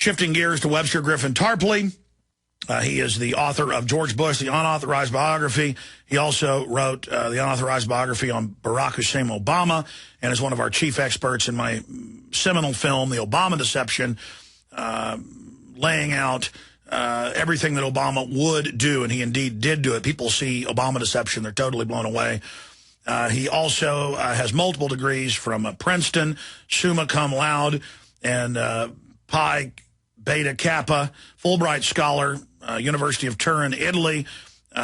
Shifting gears to Webster Griffin Tarpley. He is the author of George Bush, the unauthorized biography. He also wrote the unauthorized biography on Barack Hussein Obama and is one of our chief experts in my seminal film, The Obama Deception, laying out everything that Obama would do, and he indeed did do it. People see Obama Deception, they're totally blown away. He also has multiple degrees from Princeton, summa cum laude, and Pi Beta Kappa, Fulbright scholar, University of Turin, Italy.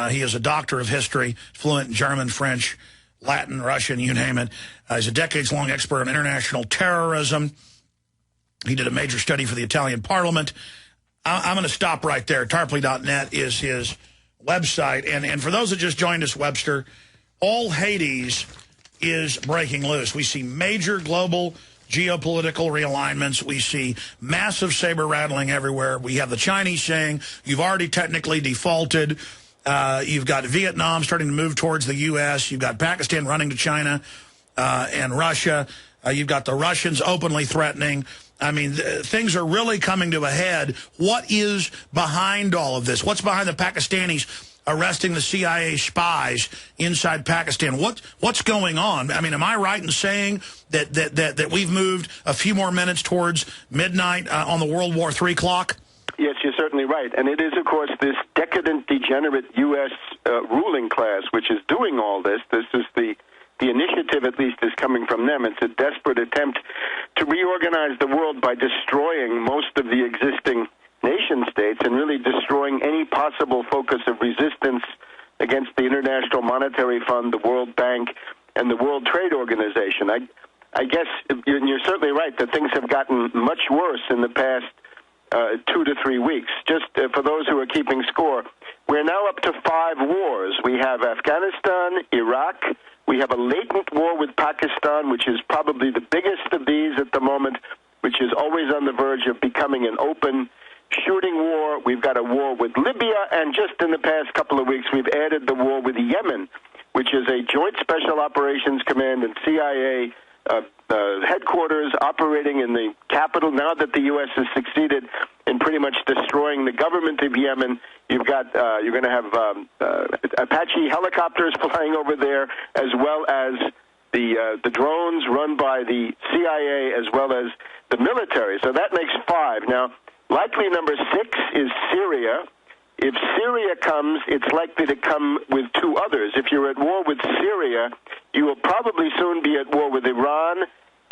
He is a doctor of history, fluent in German, French, Latin, Russian, you name it. He's a decades-long expert on international terrorism. He did a major study for the Italian Parliament. I'm going to stop right there. Tarpley.net is his website. And for those that just joined us, Webster, all Hades is breaking loose. We see major global geopolitical realignments. We see massive saber rattling everywhere. We have the Chinese saying, you've already technically defaulted. You've got Vietnam starting to move towards the U.S. You've got Pakistan running to China and Russia. You've got the Russians openly threatening. I mean, things are really coming to a head. What is behind all of this? What's behind the Pakistanis arresting the CIA spies inside Pakistan? What's going on? I mean, am I right in saying that we've moved a few more minutes towards midnight on the World War III clock? Yes, you're certainly right. And it is, of course, this decadent, degenerate U.S. Ruling class which is doing all this. This is the initiative, at least, is coming from them. It's a desperate attempt to reorganize the world by destroying most of the existing nation states and really destroying any possible focus of resistance against the International Monetary Fund, the World Bank, and the World Trade Organization. I guess you're certainly right that things have gotten much worse in the past 2 to 3 weeks. Just for those who are keeping score, we're now up to 5 wars. We have Afghanistan, Iraq. We have a latent war with Pakistan, which is probably the biggest of these at the moment, which is always on the verge of becoming an open shooting war. We've got a war with Libya, and just in the past couple of weeks, we've added the war with Yemen, which is a joint special operations command and CIA headquarters operating in the capital. Now that the U.S. has succeeded in pretty much destroying the government of Yemen, you've got you're going to have Apache helicopters flying over there, as well as the drones run by the CIA, as well as the military. So that makes 5. Now, likely number 6 is Syria. If Syria comes, it's likely to come with 2 others. If you're at war with Syria, you will probably soon be at war with Iran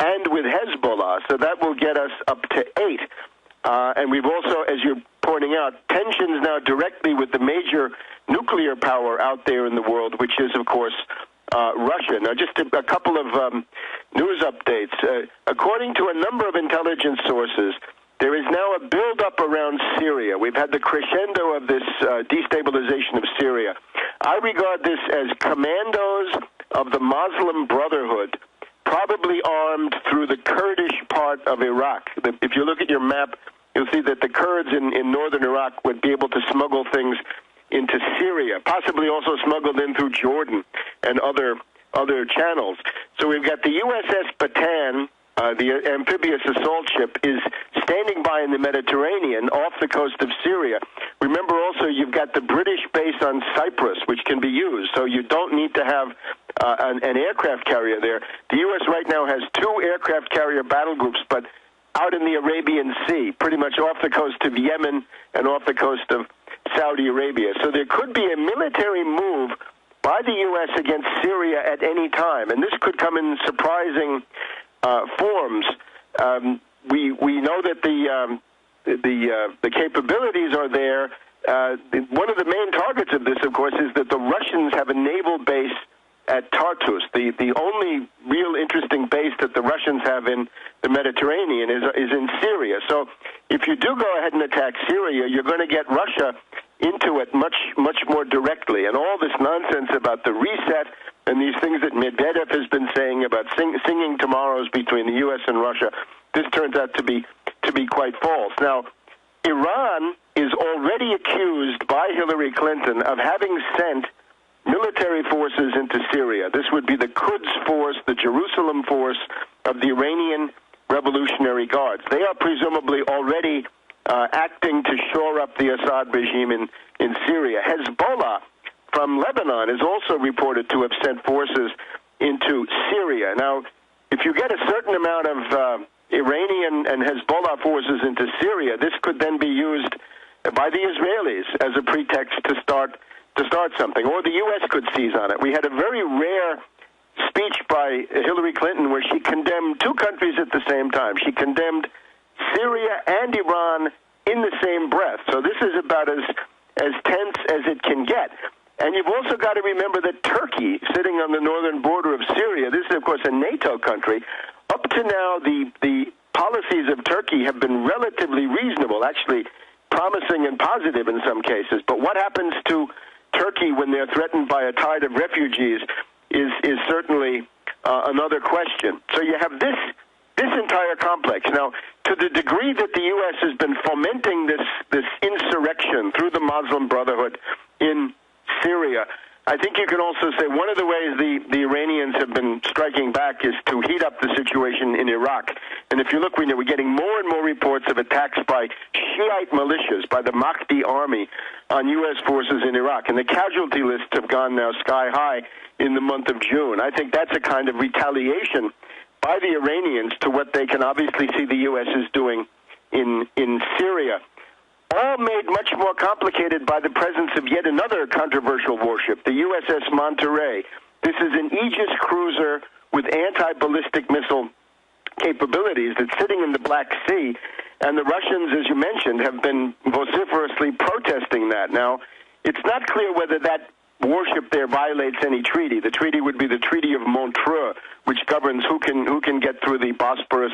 and with Hezbollah. So that will get us up to 8. And we've also, as you're pointing out, tensions now directly with the major nuclear power out there in the world, which is, of course, Russia. Now, just a couple of news updates. According to a number of intelligence sources, there is now a build-up around Syria. We've had the crescendo of this destabilization of Syria. I regard this as commandos of the Muslim Brotherhood, probably armed through the Kurdish part of Iraq. If you look at your map, you'll see that the Kurds in northern Iraq would be able to smuggle things into Syria, possibly also smuggled in through Jordan and other channels. So we've got the USS Bataan, the amphibious assault ship, is standing by in the Mediterranean off the coast of Syria. Remember also, you've got the British base on Cyprus, which can be used, so you don't need to have an aircraft carrier there. The U.S. right now has 2 aircraft carrier battle groups, but out in the Arabian Sea, pretty much off the coast of Yemen and off the coast of Saudi Arabia. So there could be a military move by the U.S. against Syria at any time, and this could come in surprising forms. We know that the capabilities are there. One of the main targets of this, of course, is that the Russians have a naval base at Tartus. The only real interesting base that the Russians have in the Mediterranean is in Syria. So if you do go ahead and attack Syria, you're going to get Russia into it much more directly. And all this nonsense about the reset and these things that Medvedev has been saying about singing tomorrows between the U.S. and Russia, this turns out to be quite false. Now, Iran is already accused by Hillary Clinton of having sent military forces into Syria. This would be the Quds force, the Jerusalem force of the Iranian Revolutionary Guards. They are presumably already acting to shore up the Assad regime in Syria. Hezbollah from Lebanon is also reported to have sent forces into Syria. Now, if you get a certain amount of Iranian and Hezbollah forces into Syria, this could then be used by the Israelis as a pretext to start something, or the U.S. could seize on it. We had a very rare speech by Hillary Clinton where she condemned two countries at the same time. She condemned Syria and Iran in the same breath. So this is about as tense as it can get. And you've also got to remember that Turkey, sitting on the northern border of Syria, this is, of course, a NATO country. Up to now, the policies of Turkey have been relatively reasonable, actually promising and positive in some cases. But what happens to Turkey when they're threatened by a tide of refugees is certainly another question. So you have this entire complex. Now, to the degree that the U.S. has been fomenting this insurrection through the Muslim Brotherhood in Syria, I think you can also say one of the ways the Iranians have been striking back is to heat up the situation in Iraq. And if you look, we're getting more and more reports of attacks by Shiite militias, by the Mahdi army, on U.S. forces in Iraq. And the casualty lists have gone now sky high in the month of June. I think that's a kind of retaliation by the Iranians to what they can obviously see the U.S. is doing in Syria. All made much more complicated by the presence of yet another controversial warship, the USS Monterey. This is an Aegis cruiser with anti-ballistic missile capabilities that's sitting in the Black Sea, and the Russians, as you mentioned, have been vociferously protesting that. Now, it's not clear whether that warship there violates any treaty. The treaty would be the Treaty of Montreux, which governs who can get through the Bosporus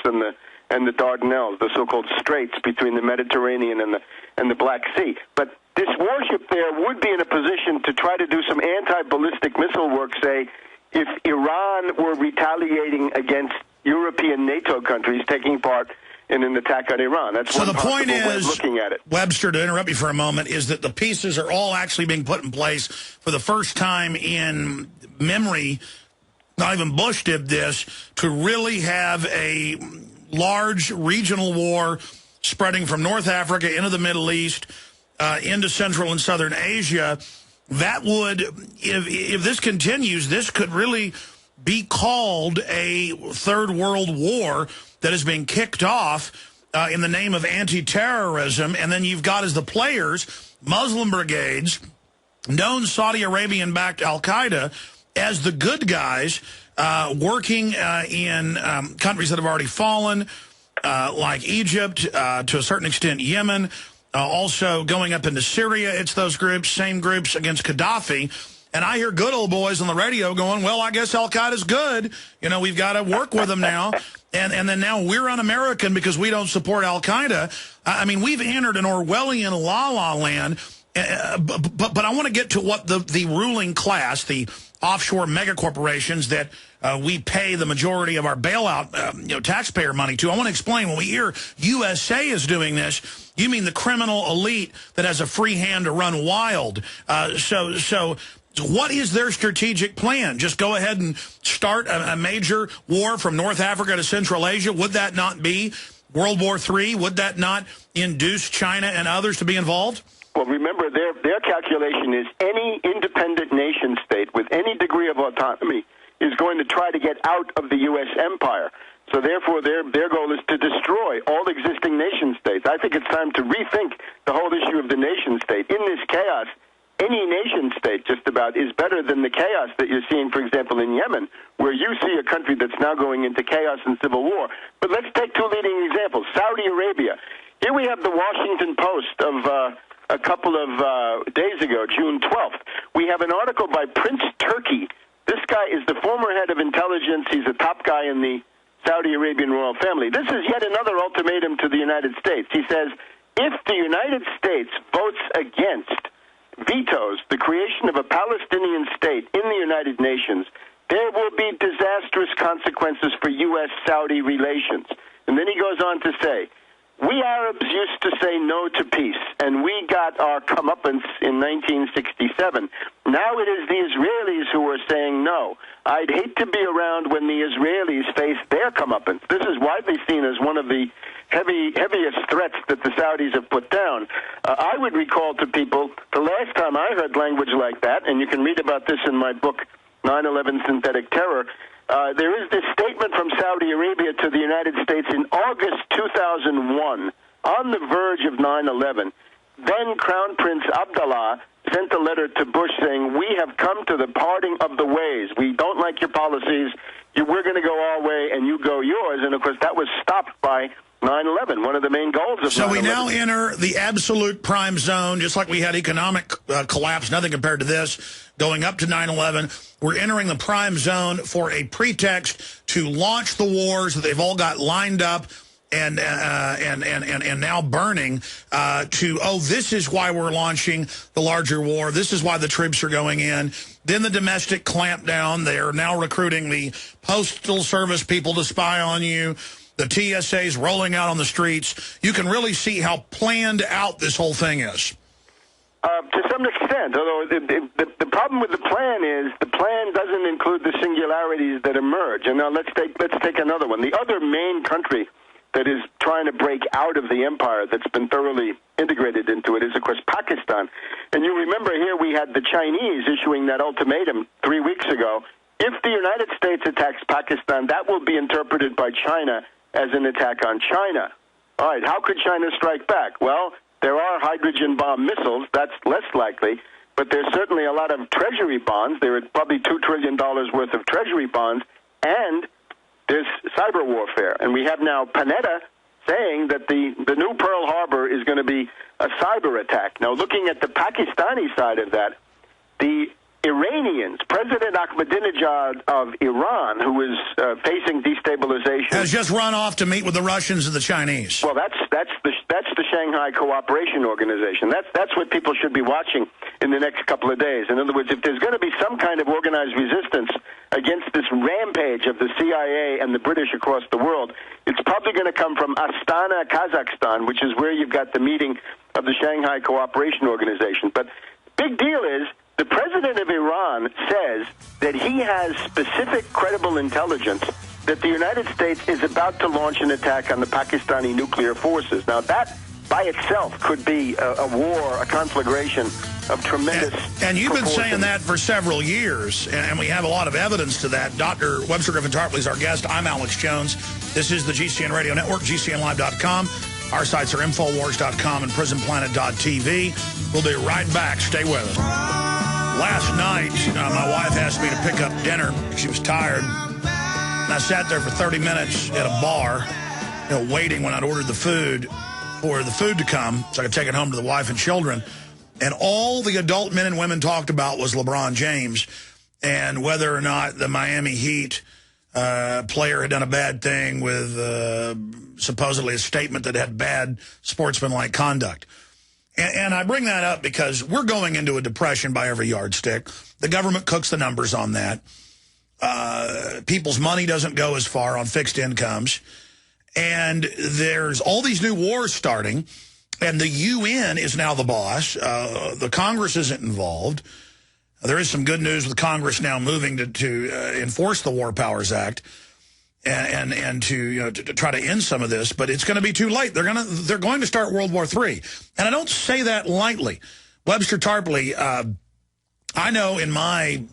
and the Dardanelles, the so-called straits between the Mediterranean and the Black Sea. But this warship there would be in a position to try to do some anti-ballistic missile work, say, if Iran were retaliating against European NATO countries taking part in an attack on Iran. That's so one the point way is, of looking at it. Webster, to interrupt you for a moment, is that the pieces are all actually being put in place for the first time in memory. Not even Bush did this, to really have a large regional war spreading from North Africa into the Middle East, into Central and Southern Asia. That would, if this continues, this could really be called a third world war that is being kicked off in the name of anti-terrorism. And then you've got as the players, Muslim brigades, known Saudi Arabian-backed al-Qaeda as the good guys, working in countries that have already fallen, like Egypt, to a certain extent Yemen, also going up into Syria. It's those groups, same groups against Gaddafi. And I hear good old boys on the radio going, well, I guess al-Qaeda's good. You know, we've got to work with them now. And then now we're un-American because we don't support al-Qaeda. I mean, we've entered an Orwellian la-la land. But I want to get to what the ruling class, the offshore megacorporations that we pay the majority of our bailout taxpayer money to. I want to explain, when we hear USA is doing this, you mean the criminal elite that has a free hand to run wild. So what is their strategic plan? Just go ahead and start a major war from North Africa to Central Asia? Would that not be World War III? Would that not induce China and others to be involved? Well, remember, their calculation is any independent nation state with any degree of autonomy is going to try to get out of the U.S. empire. So therefore, their goal is to destroy all existing nation states. I think it's time to rethink the whole issue of the nation state. In this chaos, any nation state just about is better than the chaos that you're seeing, for example, in Yemen, where you see a country that's now going into chaos and civil war. But let's take two leading examples. Saudi Arabia. Here we have the Washington Post of a couple of days ago, June 12th. We have an article by Prince Turki. This guy is the former head of intelligence. He's a top guy in the Saudi Arabian royal family. This is yet another ultimatum to the United States. He says, if the United States votes against, vetoes the creation of a Palestinian state in the United Nations, there will be disastrous consequences for U.S.-Saudi relations. And then he goes on to say, we Arabs used to say no to peace, and we got our comeuppance in 1967. Now it is the Israelis who are saying no. I'd hate to be around when the Israelis face their comeuppance. This is widely seen as one of the heaviest threats that the Saudis have put down. I would recall to people the last time I heard language like that, and you can read about this in my book, 9/11 Synthetic Terror. There is this statement from Saudi Arabia to the United States in August 2001, on the verge of 9/11. Then Crown Prince Abdullah sent a letter to Bush saying, we have come to the parting of the ways. We don't like your policies. We're going to go our way, and you go yours. And, of course, that was stopped by 9/11, one of the main goals of 9/11. So we now enter the absolute prime zone, just like we had economic collapse, nothing compared to this, going up to 9/11. We're entering the prime zone for a pretext to launch the wars that they've all got lined up and now burning this is why we're launching the larger war. This is why the troops are going in. Then the domestic clampdown. They are now recruiting the Postal Service people to spy on you. The TSA's rolling out on the streets. You can really see how planned out this whole thing is. To some extent, although the problem with the plan is the plan doesn't include the singularities that emerge. And now let's take another one. The other main country that is trying to break out of the empire that's been thoroughly integrated into it is, of course, Pakistan. And you remember here we had the Chinese issuing that ultimatum 3 weeks ago. If the United States attacks Pakistan, that will be interpreted by China as an attack on China. All right, how could China strike back? Well, there are hydrogen bomb missiles. That's less likely. But there's certainly a lot of treasury bonds. There are probably $2 trillion worth of treasury bonds. And there's cyber warfare. And we have now Panetta saying that the new Pearl Harbor is going to be a cyber attack. Now, looking at the Pakistani side of that, the Iranians, President Ahmadinejad of Iran, who is facing destabilization, has just run off to meet with the Russians and the Chinese. Well, that's the Shanghai Cooperation Organization. That's what people should be watching in the next couple of days. In other words, if there's going to be some kind of organized resistance against this rampage of the CIA and the British across the world, it's probably going to come from Astana, Kazakhstan, which is where you've got the meeting of the Shanghai Cooperation Organization. But big deal is, the president of Iran says that he has specific credible intelligence that the United States is about to launch an attack on the Pakistani nuclear forces. Now, that by itself could be a war, a conflagration of tremendous And you've been saying that for several years, and we have a lot of evidence to that. Dr. Webster Griffin Tarpley is our guest. I'm Alex Jones. This is the GCN Radio Network, GCNlive.com. Our sites are Infowars.com and PrisonPlanet.tv. We'll be right back. Stay with us. Last night, my wife asked me to pick up dinner. She was tired. And I sat there for 30 minutes at a bar, waiting when I'd ordered the food for the food to come so I could take it home to the wife and children. And all the adult men and women talked about was LeBron James and whether or not the Miami Heat player had done a bad thing with supposedly a statement that had bad sportsmanlike conduct. And I bring that up because we're going into a depression by every yardstick. The government cooks the numbers on that. People's money doesn't go as far on fixed incomes. And there's all these new wars starting. And the UN is now the boss. The Congress isn't involved. There is some good news with Congress now moving to enforce the War Powers Act and to try to end some of this, but it's going to be too late. They're going to start World War III, and I don't say that lightly. Webster Tarpley, I know in my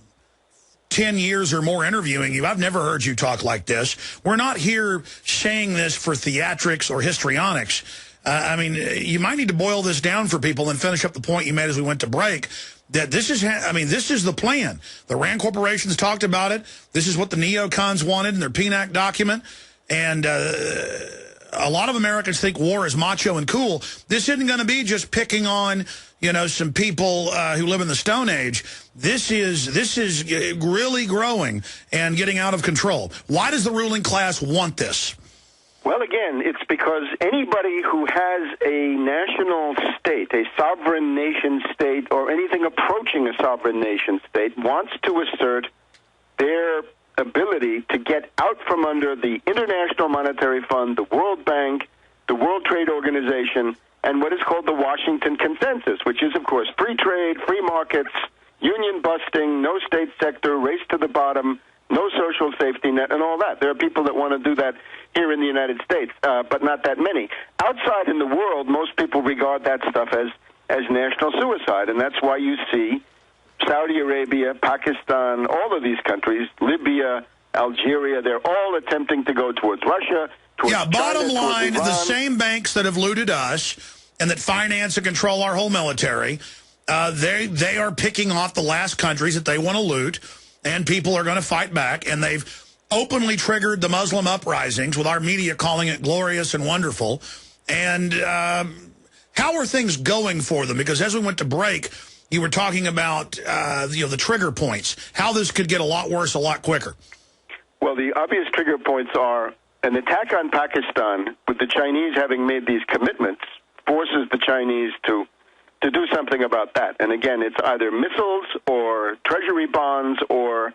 10 years or more interviewing you, I've never heard you talk like this. We're not here saying this for theatrics or histrionics. I mean, you might need to boil this down for people and finish up the point you made as we went to break. That this is the plan. The RAND corporations talked about it. This is what the neocons wanted in their PNAC document. And a lot of Americans think war is macho and cool. This isn't going to be just picking on, some people who live in the Stone Age. This is really growing and getting out of control. Why does the ruling class want this? Well, again, it's because anybody who has a national state, a sovereign nation state, or anything approaching a sovereign nation state wants to assert their ability to get out from under the International Monetary Fund, the World Bank, the the World Trade Organization, and what is called the Washington Consensus, which is, of course, free trade, free markets, union busting, no state sector, race to the bottom, no social safety net, and all that. There are people that want to do that here in the United States, but not that many. Outside in the world, most people regard that stuff as national suicide, and that's why you see Saudi Arabia, Pakistan, all of these countries, Libya, Algeria, they're all attempting to go towards Russia, towards China, bottom line, towards the same banks that have looted us and that finance and control our whole military, they are picking off the last countries that they want to loot, and people are going to fight back, and they've openly triggered the Muslim uprisings with our media calling it glorious and wonderful. And how are things going for them? Because as we went to break, you were talking about the trigger points, how this could get a lot worse a lot quicker. Well, the obvious trigger points are an attack on Pakistan, with the Chinese having made these commitments, forces the Chinese to do something about that. And again, it's either missiles or treasury bonds or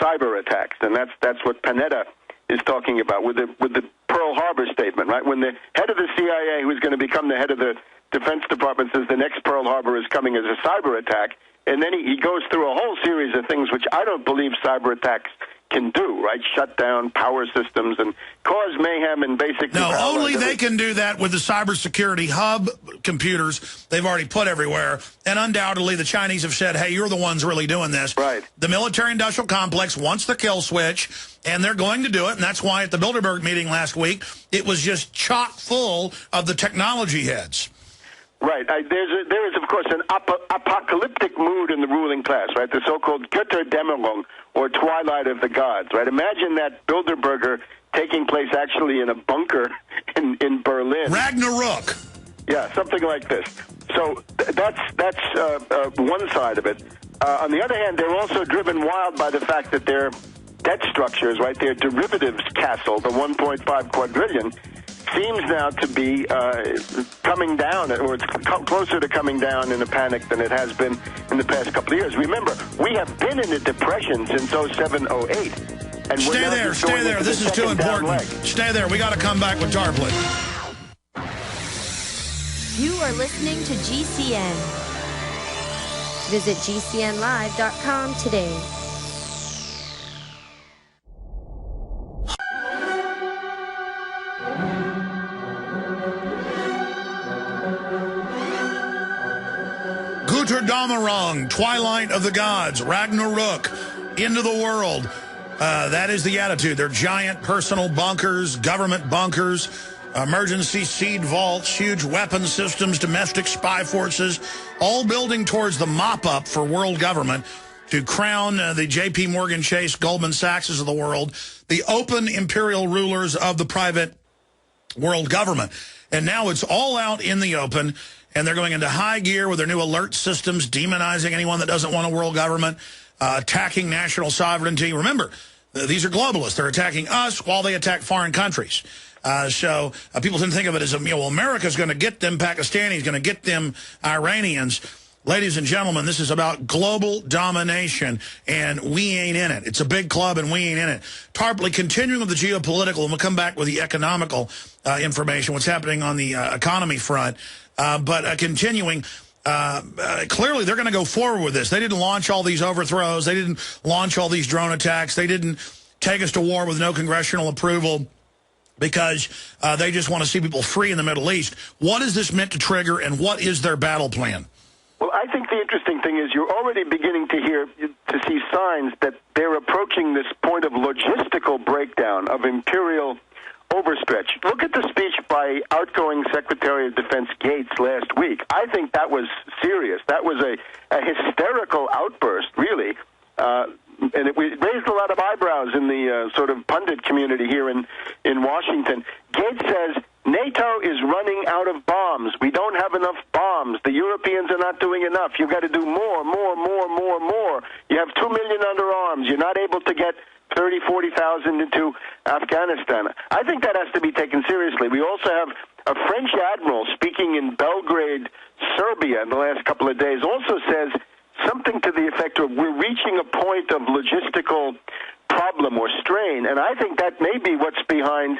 cyber attacks, and that's what Panetta is talking about with the Pearl Harbor statement, right? When the head of the CIA, who is going to become the head of the Defense Department, says the next Pearl Harbor is coming as a cyber attack, and then he goes through a whole series of things which I don't believe cyber attacks can do, right? Shut down power systems and cause mayhem and basically... No, only they can do that with the cybersecurity hub computers they've already put everywhere. And undoubtedly, the Chinese have said, hey, you're the ones really doing this. Right. The military-industrial complex wants the kill switch, and they're going to do it. And that's why at the Bilderberg meeting last week, it was just chock full of the technology heads. Right. There is, of course, an apocalyptic mood in the ruling class, right? The so-called Götterdämmerung, or Twilight of the Gods, right? Imagine that Bilderberger taking place actually in a bunker in Berlin. Ragnarok. Yeah, something like this. So that's one side of it. On the other hand, they're also driven wild by the fact that their debt structures, right, their derivatives castle, the 1.5 quadrillion, seems now to be coming down, or it's closer to coming down in a panic than it has been in the past couple of years. Remember, we have been in a depression since 07, 08. And stay there. This is too important. Stay there. We got to come back with Tarpley. You are listening to GCN. Visit GCNlive.com today. Götterdämmerung, Twilight of the Gods, Ragnarok, end of the world. That is the attitude. They're giant personal bunkers, government bunkers, emergency seed vaults, huge weapon systems, domestic spy forces, all building towards the mop-up for world government to crown the J.P. Morgan Chase, Goldman Sachs of the world, the open imperial rulers of the private world government. And now it's all out in the open, and they're going into high gear with their new alert systems, demonizing anyone that doesn't want a world government, attacking national sovereignty. Remember, these are globalists. They're attacking us while they attack foreign countries. So people didn't think of it as, well, America's going to get them Pakistanis, going to get them Iranians. Ladies and gentlemen, this is about global domination, and we ain't in it. It's a big club, and we ain't in it. Tarpley, continuing with the geopolitical, and we'll come back with the economical information, what's happening on the economy front. But continuing, clearly they're going to go forward with this. They didn't launch all these overthrows. They didn't launch all these drone attacks. They didn't take us to war with no congressional approval because they just want to see people free in the Middle East. What is this meant to trigger, and what is their battle plan? Well, I think the interesting thing is you're already beginning to see signs that they're approaching this point of logistical breakdown, of imperial overstretch. Look at the speech by outgoing Secretary of Defense Gates last week. I think that was serious. That was a hysterical outburst, really. And it raised a lot of eyebrows in the sort of pundit community here in Washington. Gates says, NATO is running out of bombs. We don't have enough bombs. The Europeans are not doing enough. You've got to do more. You have 2 million under arms. You're not able to get 30, 40,000 into Afghanistan. I think that has to be taken seriously. We also have a French admiral speaking in Belgrade, Serbia, in the last couple of days, also says something to the effect of we're reaching a point of logistical problem or strain. And I think that may be what's behind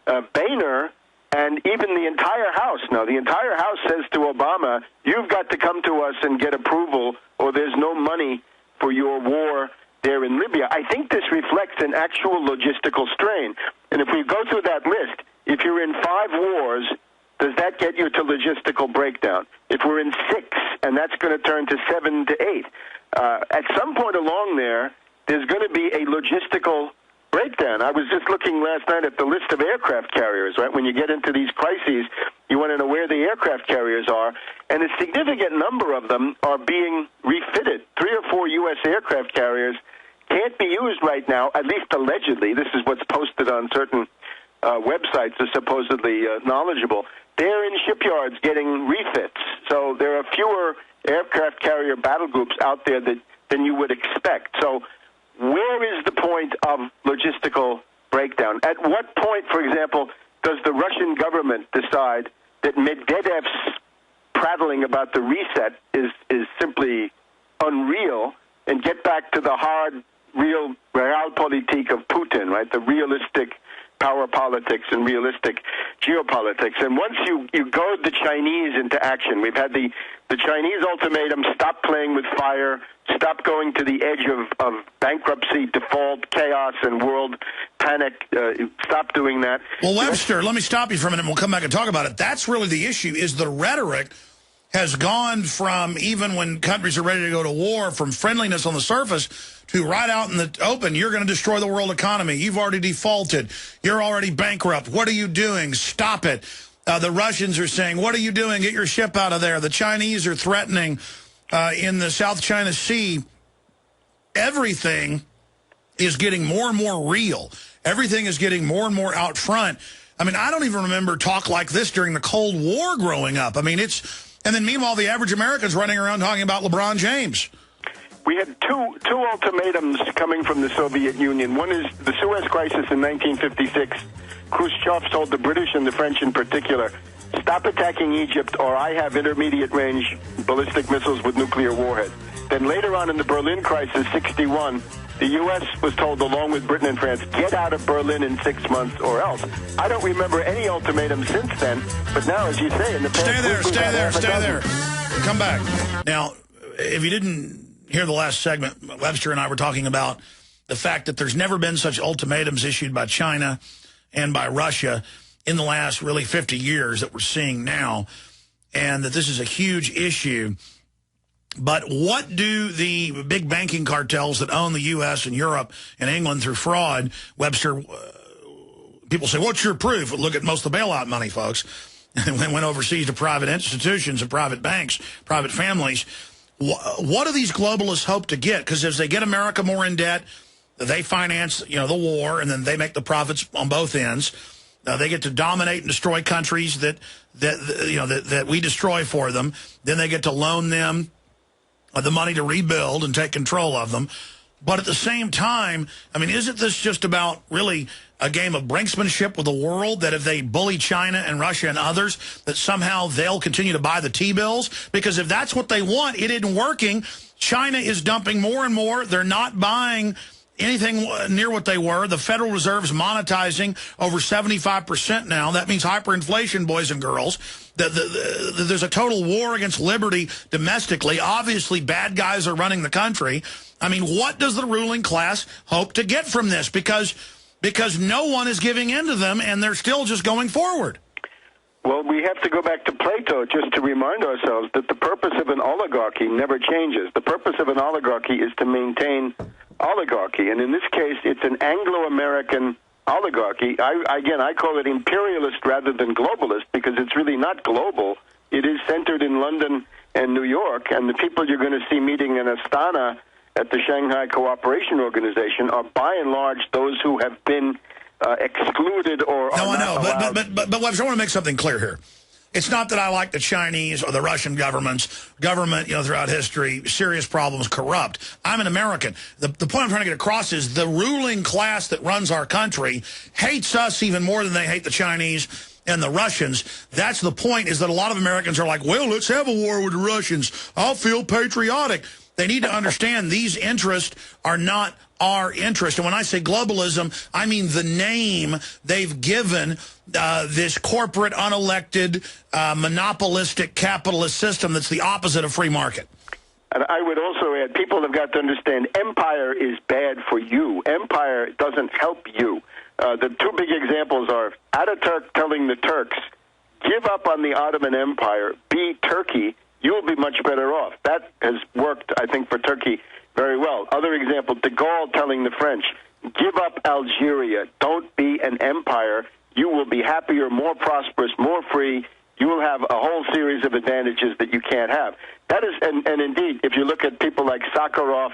Boehner And even the entire House, the entire House says to Obama, you've got to come to us and get approval, or there's no money for your war there in Libya. I think this reflects an actual logistical strain. And if we go through that list, if you're in 5 wars, does that get you to logistical breakdown? If we're in 6, and that's going to turn to 7 to 8, at some point along there's going to be a logistical breakdown. I was just looking last night at the list of aircraft carriers, right? When you get into these crises, you want to know where the aircraft carriers are, and a significant number of them are being refitted. 3 or 4 U.S. aircraft carriers can't be used right now, at least allegedly. This is what's posted on certain websites are supposedly knowledgeable. They're in shipyards getting refits. So there are fewer aircraft carrier battle groups out there than you would expect. So where is the point of logistical breakdown? At what point, for example, does the Russian government decide that Medvedev's prattling about the reset is simply unreal and get back to the hard, real realpolitik of Putin, right? The realistic power politics and realistic geopolitics. And once you goad the Chinese into action, we've had the Chinese ultimatum, stop playing with fire, stop going to the edge of bankruptcy, default, chaos, and world panic. Stop doing that. Well, Webster, let me stop you for a minute and we'll come back and talk about it. That's really the issue, is the rhetoric has gone from, even when countries are ready to go to war, from friendliness on the surface to right out in the open, you're going to destroy the world economy. You've already defaulted. You're already bankrupt. What are you doing? Stop it. The Russians are saying, what are you doing? Get your ship out of there. The Chinese are threatening in the South China Sea. Everything is getting more and more real. Everything is getting more and more out front. I mean, I don't even remember talk like this during the Cold War growing up. I mean, and then meanwhile, the average American's running around talking about LeBron James. We had two ultimatums coming from the Soviet Union. One is the Suez Crisis in 1956. Khrushchev told the British and the French in particular, stop attacking Egypt or I have intermediate-range ballistic missiles with nuclear warheads. Then later on in the Berlin crisis, 61, the U.S. was told, along with Britain and France, get out of Berlin in 6 months or else. I don't remember any ultimatum since then, but now, as you say, in the past... Stay there. Come back. Now, if you didn't hear the last segment, Webster and I were talking about the fact that there's never been such ultimatums issued by China and by Russia in the last, really, 50 years that we're seeing now, and that this is a huge issue. But what do the big banking cartels that own the U.S. and Europe and England through fraud, Webster, people say, what's your proof? Well, look at most of the bailout money, folks. And went overseas to private institutions and private banks, private families. What do these globalists hope to get? Because as they get America more in debt, they finance, the war, and then they make the profits on both ends. They get to dominate and destroy countries that we destroy for them. Then they get to loan them the money to rebuild and take control of them. But at the same time, I mean, isn't this just about really a game of brinksmanship with the world, that if they bully China and Russia and others, that somehow they'll continue to buy the T-bills? Because if that's what they want, it isn't working. China is dumping more and more. They're not buying anything near what they were. The Federal Reserve's monetizing over 75% now. That means hyperinflation, boys and girls. There's a total war against liberty domestically. Obviously, bad guys are running the country. I mean, what does the ruling class hope to get from this? Because no one is giving in to them, and they're still just going forward. Well, we have to go back to Plato just to remind ourselves that the purpose of an oligarchy never changes. The purpose of an oligarchy is to maintain oligarchy, and in this case, it's an Anglo-American oligarchy. I call it imperialist rather than globalist, because it's really not global. It is centered in London and New York, and the people you're going to see meeting in Astana at the Shanghai Cooperation Organization are by and large those who have been excluded or are not allowed. But Webster, I want to make something clear here. It's not that I like the Chinese or the Russian government, throughout history, serious problems, corrupt. I'm an American. The point I'm trying to get across is the ruling class that runs our country hates us even more than they hate the Chinese and the Russians. That's the point, is that a lot of Americans are like, well, let's have a war with the Russians. I'll feel patriotic. They need to understand these interests are not our interest. And when I say globalism, I mean the name they've given this corporate, unelected, monopolistic capitalist system that's the opposite of free market. And I would also add, people have got to understand empire is bad for you. Empire doesn't help you. The two big examples are Ataturk telling the Turks, give up on the Ottoman Empire, be Turkey, you'll be much better off. That has worked, I think, for Turkey very well. Other example, de Gaulle telling the French, give up Algeria, don't be an empire, you will be happier, more prosperous, more free, you will have a whole series of advantages that you can't have. That is, and indeed, if you look at people like Sakharov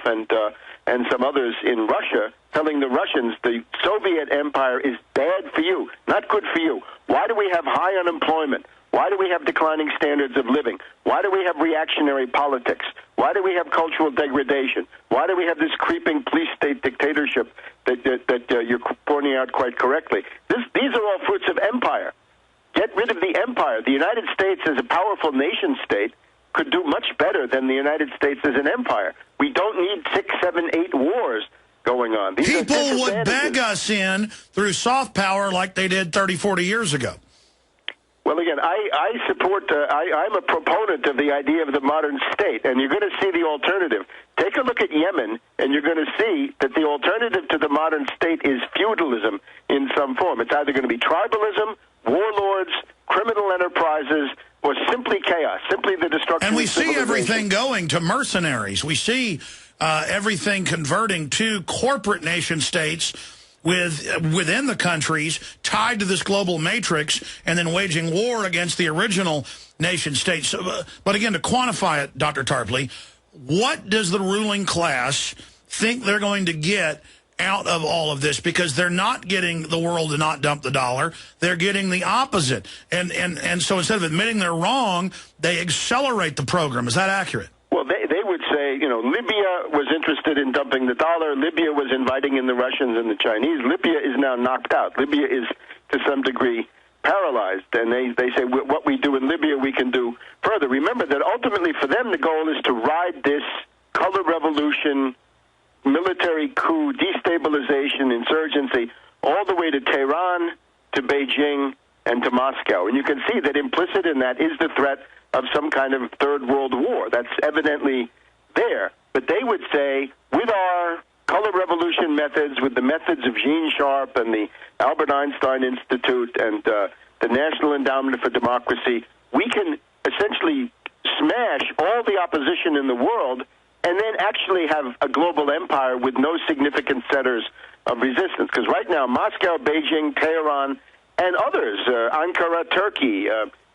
and some others in Russia, telling the Russians the Soviet empire is bad for you, not good for you. Why do we have high unemployment? Why do we have declining standards of living? Why do we have reactionary politics? Why do we have cultural degradation? Why do we have this creeping police state dictatorship that you're pointing out quite correctly? These are all fruits of empire. Get rid of the empire. The United States as a powerful nation state could do much better than the United States as an empire. We don't need 6, 7, 8 wars going on. People would beg us in through soft power like they did 30, 40 years ago. Well, again, I support, I'm a proponent of the idea of the modern state, and you're going to see the alternative. Take a look at Yemen, and you're going to see that the alternative to the modern state is feudalism in some form. It's either going to be tribalism, warlords, criminal enterprises, or simply chaos, simply the destruction and we of see everything going to mercenaries. We see everything converting to corporate nation states within the countries tied to this global matrix and then waging war against the original nation states. So, but again, to quantify it, Dr. Tarpley, what does the ruling class think they're going to get out of all of this? Because they're not getting the world to not dump the dollar. They're getting the opposite. And so instead of admitting they're wrong, they accelerate the program. Is that accurate? Well, they would say, Libya was interested in dumping the dollar. Libya was inviting in the Russians and the Chinese. Libya is now knocked out. Libya is, to some degree, paralyzed. And they say, what we do in Libya, we can do further. Remember that ultimately for them, the goal is to ride this color revolution, military coup, destabilization, insurgency, all the way to Tehran, to Beijing, and to Moscow. And you can see that implicit in that is the threat of some kind of third world war. That's evidently there. But they would say, with our color revolution methods, with the methods of Gene Sharp and the Albert Einstein Institute and the National Endowment for Democracy, we can essentially smash all the opposition in the world and then actually have a global empire with no significant centers of resistance. Because right now, Moscow, Beijing, Tehran, and others, Ankara, Turkey,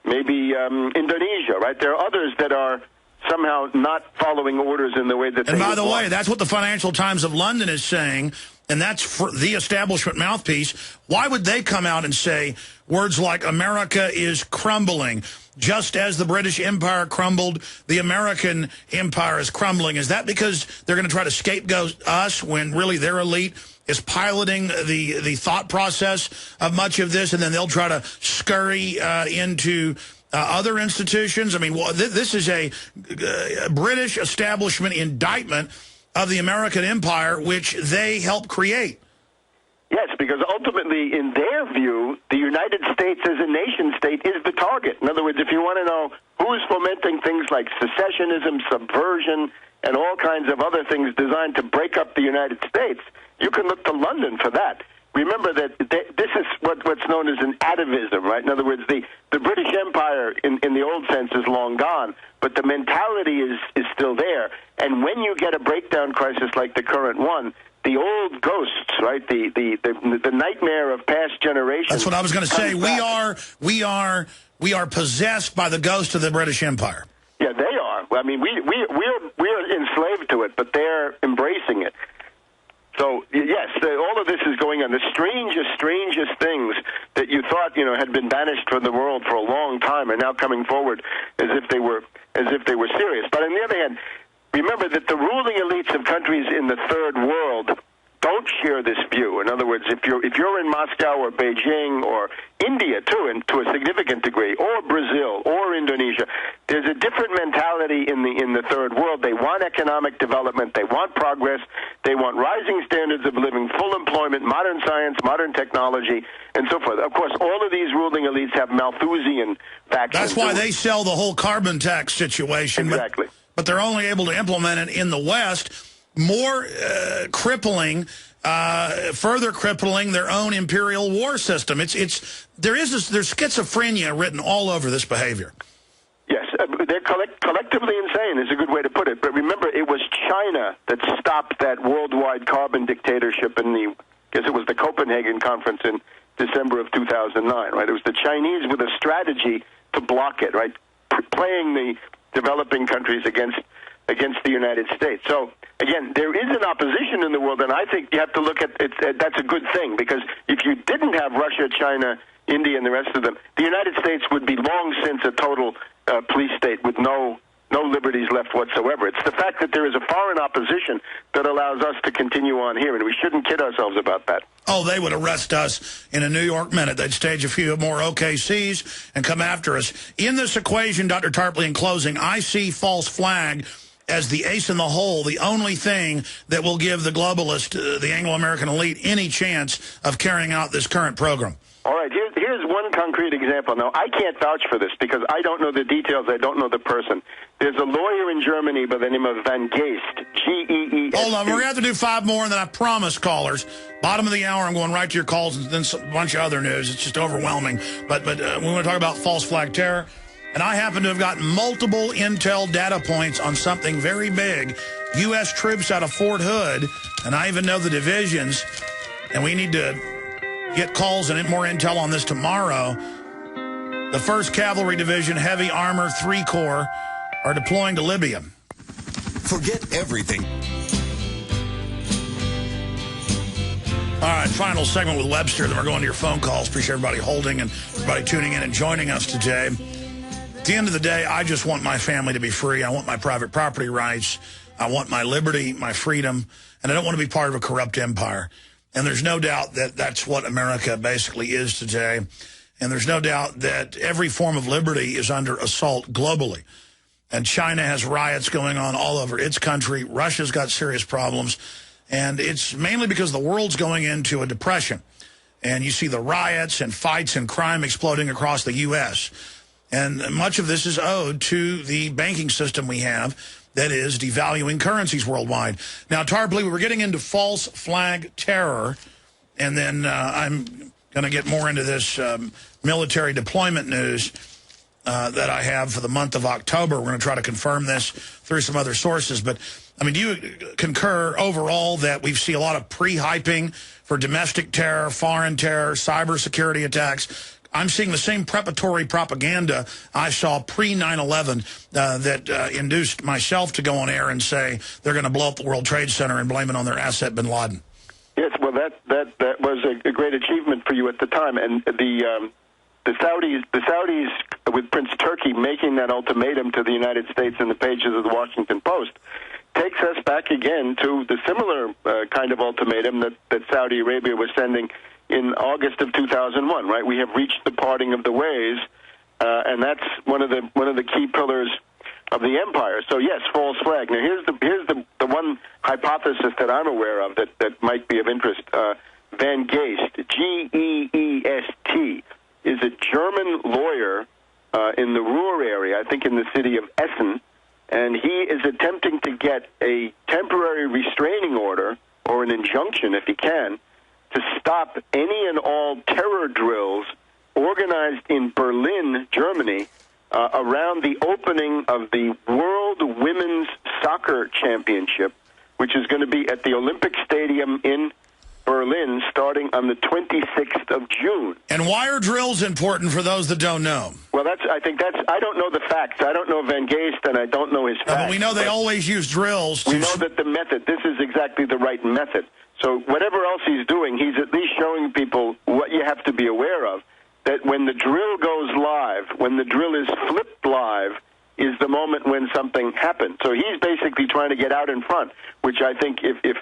maybe Indonesia, right? There are others that are somehow not following orders in the way that they And by the want. way, that's what the Financial Times of London is saying, and that's for the establishment mouthpiece. Why would they come out and say words like America is crumbling? Just as the British Empire crumbled, the American empire is crumbling. Is that because they're going to try to scapegoat us when really their elite is piloting the thought process of much of this, and then they'll try to scurry into other institutions? I mean, this is a British establishment indictment of the American empire, which they helped create. Yes, because ultimately, in their view, the United States as a nation-state is the target. In other words, if you want to know who is fomenting things like secessionism, subversion, and all kinds of other things designed to break up the United States, you can look to London for that. Remember that this is what's known as an atavism, right? In other words, the British Empire in the old sense is long gone, but the mentality is still there. And when you get a breakdown crisis like the current one, the old ghosts, right? The nightmare of past generations. That's what I was going to say. We are possessed by the ghost of the British Empire. Yeah, they are. I mean, we're enslaved to it, but they're embracing it. So, yes, all of this is going on. The strangest things that you thought, had been banished from the world for a long time are now coming forward as if they were serious. But on the other hand, remember that the ruling elites of countries in the third world don't share this view. In other words, if you're in Moscow or Beijing or India too, and to a significant degree, or Brazil or Indonesia, there's a different mentality in the third world. They want economic development, they want progress, they want rising standards of living, full employment, modern science, modern technology, and so forth. Of course, all of these ruling elites have Malthusian factions. That's why they sell the whole carbon tax situation. Exactly. But they're only able to implement it in the West, more crippling, further crippling their own imperial war system. There's schizophrenia written all over this behavior. Yes, they're collectively insane is a good way to put it. But remember, it was China that stopped that worldwide carbon dictatorship in I guess it was the Copenhagen Conference in December of 2009, right? It was the Chinese with a strategy to block it, right? Playing the developing countries against the United States. So, again, there is an opposition in the world, and I think you have to look at it. That's a good thing, because if you didn't have Russia, China, India, and the rest of them, the United States would be long since a total police state with no liberties left whatsoever. It's the fact that there is a foreign opposition that allows us to continue on here, and we shouldn't kid ourselves about that. Oh, they would arrest us in a New York minute. They'd stage a few more OKCs and come after us. In this equation, Dr. Tarpley, in closing, I see false flag as the ace in the hole, the only thing that will give the globalist, the Anglo-American elite, any chance of carrying out this current program. All right, here's one concrete example. Now, I can't vouch for this because I don't know the details. I don't know the person. There's a lawyer in Germany by the name of Van Geest, G-E-E-S-T. Hold on, we're going to have to do 5 more, and then I promise, callers, bottom of the hour, I'm going right to your calls, and then a bunch of other news. It's just overwhelming. But we want to talk about false flag terror. And I happen to have gotten multiple intel data points on something very big. U.S. troops out of Fort Hood, and I even know the divisions, and we need to get calls and more intel on this tomorrow. The 1st Cavalry Division, Heavy Armor 3 Corps, are deploying to Libya. Forget everything. All right, final segment with Webster, then we're going to your phone calls. Appreciate everybody holding and everybody tuning in and joining us today. At the end of the day, I just want my family to be free. I want my private property rights. I want my liberty, my freedom, and I don't want to be part of a corrupt empire. And there's no doubt that that's what America basically is today. And there's no doubt that every form of liberty is under assault globally. And China has riots going on all over its country. Russia's got serious problems. And it's mainly because the world's going into a depression. And you see the riots and fights and crime exploding across the U.S. And much of this is owed to the banking system we have that is devaluing currencies worldwide. Now, Tarpley, we were getting into false flag terror, and then I'm going to get more into this military deployment news that I have for the month of October. We're going to try to confirm this through some other sources. But, I mean, do you concur overall that we see a lot of pre-hyping for domestic terror, foreign terror, cybersecurity attacks? I'm seeing the same preparatory propaganda I saw pre-9/11 that induced myself to go on air and say they're going to blow up the World Trade Center and blame it on their asset, bin Laden. Yes, well, that was a great achievement for you at the time, and the Saudis with Prince Turkey making that ultimatum to the United States in the pages of the Washington Post takes us back again to the similar kind of ultimatum that Saudi Arabia was sending in August of 2001, right? We have reached the parting of the ways, and that's one of the key pillars of the empire. So yes, false flag. Now here's the one hypothesis that I'm aware of that might be of interest. Van Geest, G-E-E-S-T, is a German lawyer in the Ruhr area, I think in the city of Essen, and he is attempting to get a temporary restraining order or an injunction, if he can, to stop any and all terror drills organized in Berlin, Germany, around the opening of the World Women's Soccer Championship, which is going to be at the Olympic Stadium in Berlin starting on the 26th of June. And why are drills important for those that don't know? Well, I don't know the facts. I don't know Van Geest, and I don't know his facts. But we know they always use drills. We know that the method, this is exactly the right method. So whatever else he's doing, he's at least showing people what you have to be aware of, that when the drill goes live, when the drill is flipped live, is the moment when something happened. So he's basically trying to get out in front, which I think if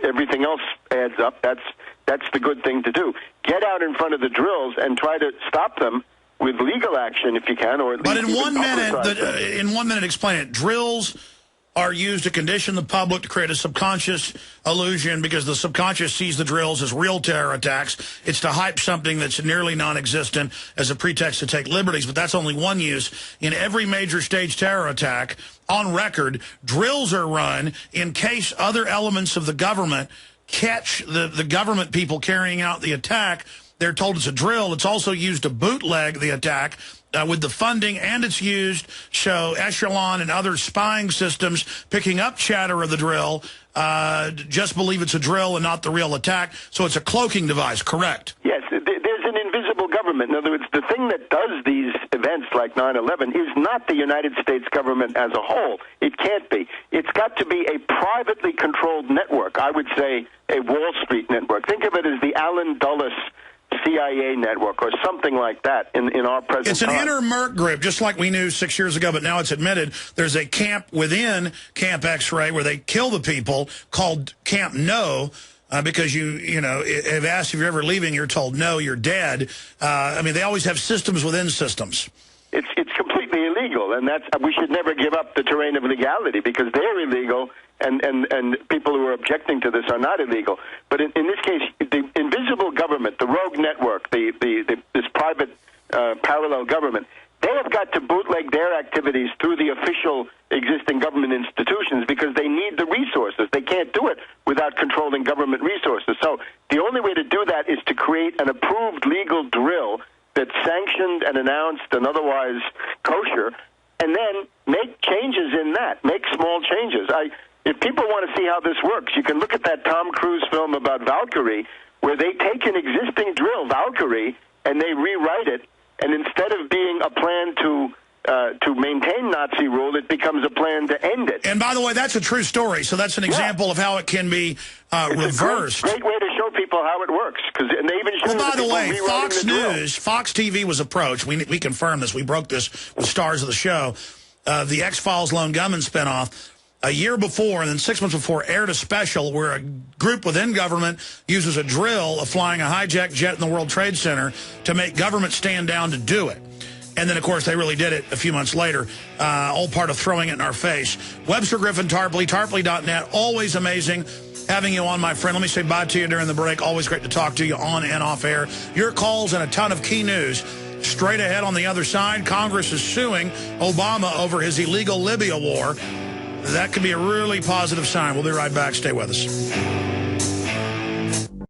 everything else adds up, that's the good thing to do. Get out in front of the drills and try to stop them with legal action if you can, or at least. But in 1 minute, explain it. Drills are used to condition the public to create a subconscious illusion because the subconscious sees the drills as real terror attacks. It's to hype something that's nearly non-existent as a pretext to take liberties, but that's only one use. In every major stage terror attack, on record, drills are run in case other elements of the government catch the government people carrying out the attack. They're told it's a drill. It's also used to bootleg the attack with the funding, and it's used so Echelon and other spying systems picking up chatter of the drill just believe it's a drill and not the real attack. So it's a cloaking device, correct? Yes, there's an invisible government. In other words, the thing that does these events like 9/11 is not the United States government as a whole. It can't be. It's got to be a privately controlled network. I would say a Wall Street network. Think of it as the Allen Dulles CIA network or something like that in our present time. It's an inner Merc group, just like we knew 6 years ago, but now it's admitted there's a camp within Camp X-Ray where they kill the people called Camp No, because you know, have asked if you're ever leaving, you're told, no, you're dead. I mean, they always have systems within systems. It's completely illegal, and we should never give up the terrain of legality because they're illegal, and people who are objecting to this are not illegal. But in this case, the invisible government, the rogue network, this private parallel government, they have got to bootleg their activities through the official existing government institutions because they need the resources. They can't do it without controlling government resources. So the only way to do that is to create an approved legal drill that's sanctioned and announced and otherwise kosher, and then make changes in that, make small changes. If people want to see how this works, you can look at that Tom Cruise film about Valkyrie, where they take an existing drill, Valkyrie, and they rewrite it, and instead of being a plan to maintain Nazi rule, it becomes a plan to end it. And by the way, that's a true story, so that's an example of how it can be reversed. It's a great way to show people how it works. And they even show by the way, Fox News, Fox TV was approached. We confirmed this. We broke this with stars of the show. The X-Files Lone Gunman spinoff, a year before and then 6 months before, aired a special where a group within government uses a drill of flying a hijacked jet in the World Trade Center to make government stand down to do it. And then, of course, they really did it a few months later, all part of throwing it in our face. Webster Griffin Tarpley, Tarpley.net, always amazing having you on, my friend. Let me say bye to you during the break. Always great to talk to you on and off air. Your calls and a ton of key news. Straight ahead on the other side, Congress is suing Obama over his illegal Libya war. That could be a really positive sign. We'll be right back. Stay with us.